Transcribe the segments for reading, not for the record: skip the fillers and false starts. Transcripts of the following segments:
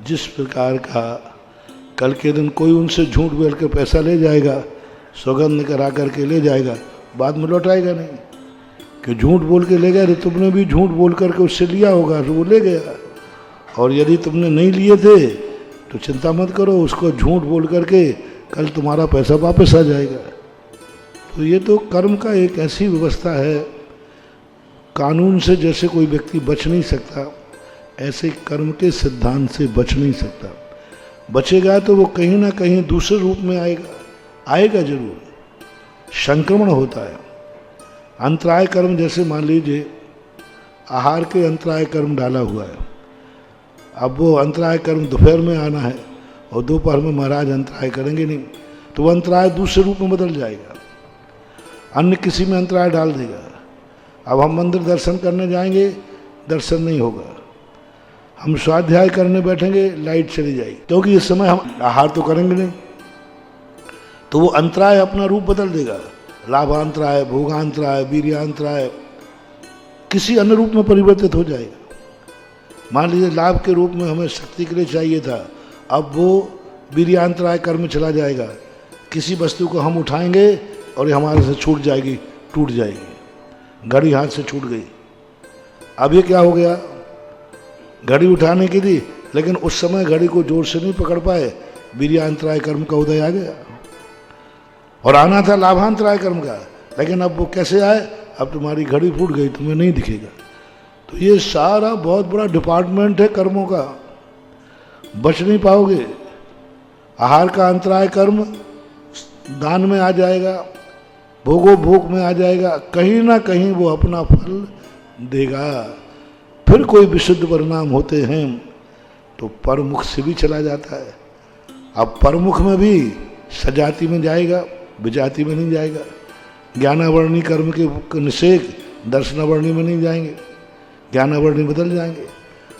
जिस प्रकार का कल के दिन कोई उनसे झूठ बोल कर पैसा ले जाएगा, सौगंध करा करके ले जाएगा, बाद में लौटाएगा नहीं। कि झूठ बोल के ले गया तो तुमने भी झूठ बोल करके उससे लिया होगा तो वो ले गया, और यदि तुमने नहीं लिए थे तो चिंता मत करो, उसको झूठ बोल करके कल तुम्हारा पैसा वापस आ जाएगा। तो ये तो कर्म का एक ऐसी व्यवस्था है, कानून से जैसे कोई व्यक्ति बच नहीं सकता, ऐसे कर्म के सिद्धांत से बच नहीं सकता। बचेगा तो वो कहीं ना कहीं दूसरे रूप में आएगा जरूर, संक्रमण होता है। अंतराय कर्म जैसे मान लीजिए आहार के अंतराय कर्म डाला हुआ है, अब वो अंतराय कर्म दोपहर में आना है और दोपहर में महाराज अंतराय करेंगे नहीं, तो वो अंतराय दूसरे रूप में बदल जाएगा, अन्य किसी में अंतराय डाल देगा। अब हम मंदिर दर्शन करने जाएंगे, दर्शन नहीं होगा, हम स्वाध्याय करने बैठेंगे, लाइट चली जाएगी, क्योंकि इस समय हम आहार तो करेंगे नहीं, तो वो अंतराय अपना रूप बदल देगा, लाभांतराय, भोगांतराय, वीर्यांतराय, किसी अन्य रूप में परिवर्तित हो जाएगा। मान लीजिए लाभ के रूप में हमें शक्ति के लिए चाहिए था, अब वो वीर्यांतराय कर्म चला जाएगा, किसी वस्तु को हम उठाएंगे और ये हमारे से छूट जाएगी, टूट जाएगी, घड़ी हाथ से छूट गई। अब ये क्या हो गया, घड़ी उठाने की थी लेकिन उस समय घड़ी को जोर से नहीं पकड़ पाए, वीर्यांतराय कर्म का उदय आ गया, और आना था लाभांतराय कर्म का, लेकिन अब वो कैसे आए, अब तुम्हारी घड़ी फूट गई, तुम्हें नहीं दिखेगा। तो ये सारा बहुत बड़ा डिपार्टमेंट है कर्मों का, बच नहीं पाओगे। आहार का अंतराय कर्म दान में आ जाएगा, भोगो भोग में आ जाएगा, कहीं ना कहीं वो अपना फल देगा। फिर कोई विशुद्ध परिणाम होते हैं तो परमुख से भी चला जाता है। अब परमुख में भी सजाति में जाएगा, विजाति में नहीं जाएगा। ज्ञानावर्णी कर्म के निषेध दर्शनावर्णी में नहीं जाएंगे, ज्ञानावर्णी बदल जाएंगे।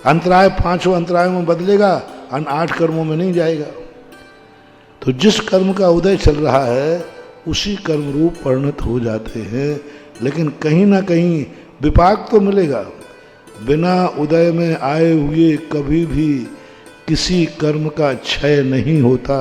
अंतराय 5 अंतरायों में बदलेगा, 8 कर्मों में नहीं जाएगा। तो जिस कर्म का उदय चल रहा है उसी कर्म रूप परिणत हो जाते हैं, लेकिन कहीं ना कहीं विपाक तो मिलेगा। बिना उदय में आए हुए कभी भी किसी कर्म का क्षय नहीं होता।